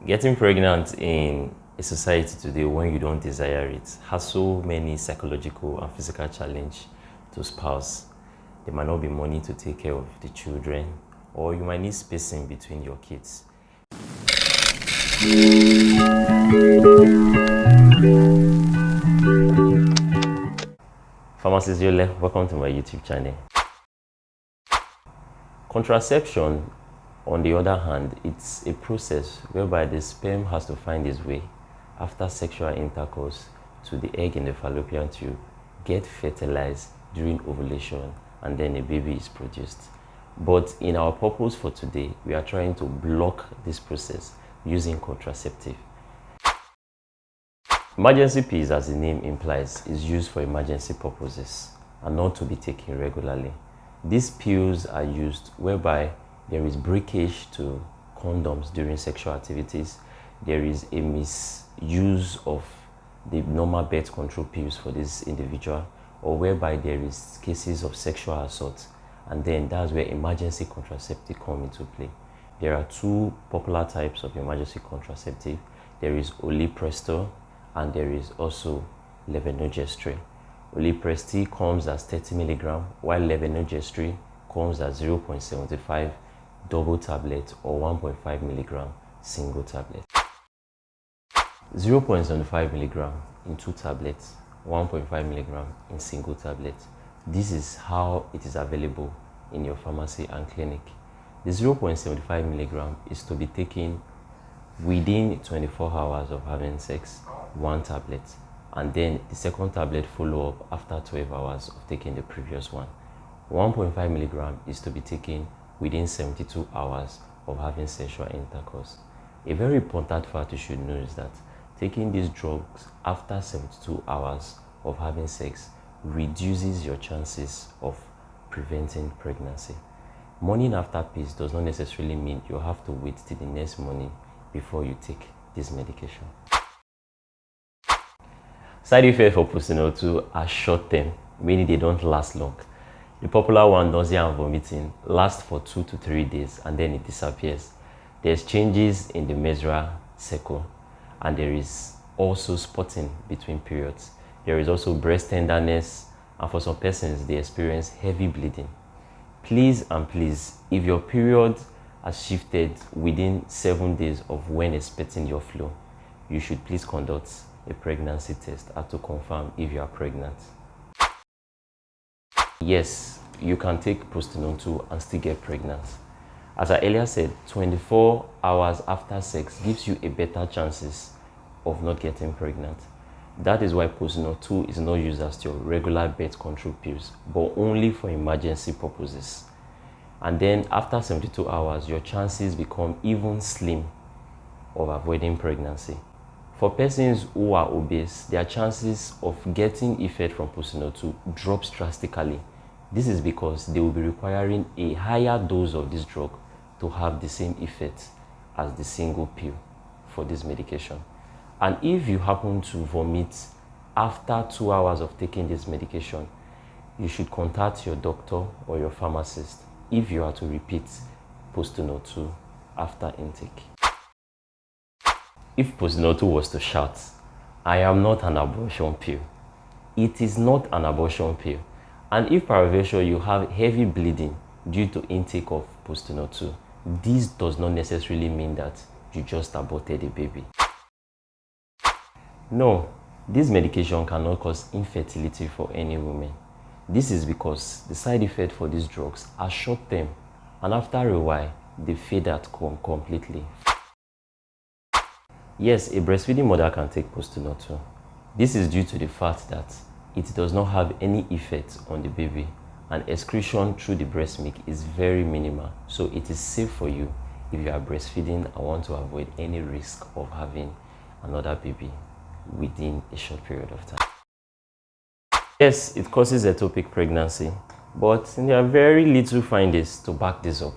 Getting pregnant in a society today when you don't desire it has so many psychological and physical challenges to spouse. There might not be money to take care of the children, or you might need spacing between your kids. Pharmacist Yole, welcome to my YouTube channel. Contraception, on the other hand, it's a process whereby the sperm has to find its way after sexual intercourse to the egg in the fallopian tube, get fertilized during ovulation, and then a baby is produced. But in our purpose for today, we are trying to block this process using contraceptive. Emergency pills, as the name implies, is used for emergency purposes and not to be taken regularly. These pills are used whereby there is breakage to condoms during sexual activities. There is a misuse of the normal birth control pills for this individual, or whereby there is cases of sexual assault, and then that's where emergency contraceptive come into play. There are two popular types of emergency contraceptive. There is ulipristal and there is also Levonorgestrel. Ulipristal comes as 30 mg, while Levonorgestrel comes as 0.75 double tablet or 1.5 mg single tablet. 0.75 mg in 2 tablets, 1.5 mg in single tablet. This is how it is available in your pharmacy and clinic. The 0.75 mg is to be taken within 24 hours of having sex, 1 tablet, and then the second tablet follow up after 12 hours of taking the previous one. 1.5 mg is to be taken within 72 hours of having sexual intercourse. A very important fact you should know is that taking these drugs after 72 hours of having sex reduces your chances of preventing pregnancy. Morning after pills does not necessarily mean you have to wait till the next morning before you take this medication. Side effects for Postinor2 are short term, meaning they don't last long. The popular one, nausea and vomiting, lasts for 2 to 3 days and then it disappears. There's changes in the menstrual cycle, and there is also spotting between periods. There is also breast tenderness, and for some persons, they experience heavy bleeding. Please and please, if your period has shifted within 7 days of when expecting your flow, you should please conduct a pregnancy test to confirm if you are pregnant. Yes, you can take Postinor2 and still get pregnant. As I earlier said, 24 hours after sex gives you a better chances of not getting pregnant. That is why Postinor2 is not used as your regular birth control pills, but only for emergency purposes. And then after 72 hours, your chances become even slim of avoiding pregnancy. For persons who are obese, their chances of getting effect from Postinor2 drops drastically. This is because they will be requiring a higher dose of this drug to have the same effect as the single pill for this medication. And if you happen to vomit after 2 hours of taking this medication, you should contact your doctor or your pharmacist if you are to repeat Postinor2 after intake. If Postinor2 was to shout, "I am not an abortion pill," it is not an abortion pill. And if peradventure you have heavy bleeding due to intake of Postinor2, this does not necessarily mean that you just aborted a baby. No, this medication cannot cause infertility for any woman. This is because the side effects for these drugs are short term, and after a while, they fade out completely. Yes, a breastfeeding mother can take Postinor2. This is due to the fact that it does not have any effect on the baby, and excretion through the breast milk is very minimal, so it is safe for you if you are breastfeeding and want to avoid any risk of having another baby within a short period of time. Yes, it causes ectopic pregnancy, but there are very little findings to back this up.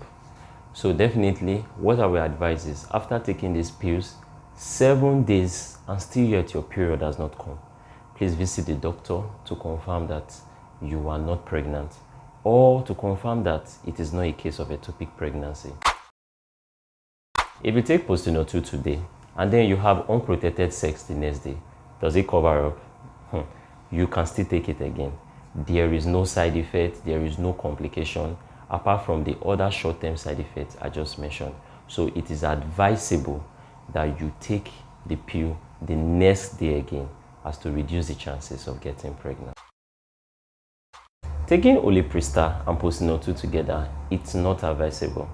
So definitely, what I will advise is, after taking these pills, 7 days and still yet your period has not come, please visit the doctor to confirm that you are not pregnant, or to confirm that it is not a case of ectopic pregnancy. If you take Postinor 2 today and then you have unprotected sex the next day, does it cover up? You can still take it again. There is no side effect, there is no complication apart from the other short-term side effects I just mentioned. So it is advisable that you take the pill the next day again, as to reduce the chances of getting pregnant. Taking ulipristal and Postinor 2 together, it's not advisable.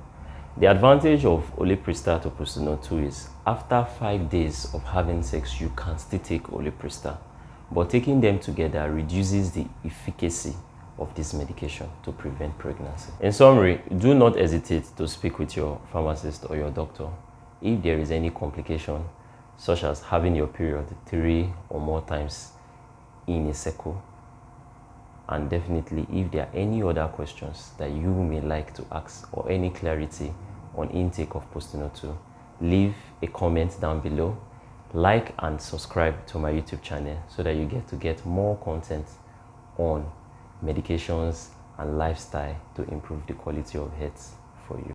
The advantage of ulipristal to Postinor 2 is after 5 days of having sex, you can still take ulipristal, but taking them together reduces the efficacy of this medication to prevent pregnancy. In summary, do not hesitate to speak with your pharmacist or your doctor if there is any complication, such as having your period 3 or more times in a cycle. And definitely, if there are any other questions that you may like to ask or any clarity on intake of Postinor 2, leave a comment down below, like and subscribe to my YouTube channel so that you get more content on medications and lifestyle to improve the quality of health for you.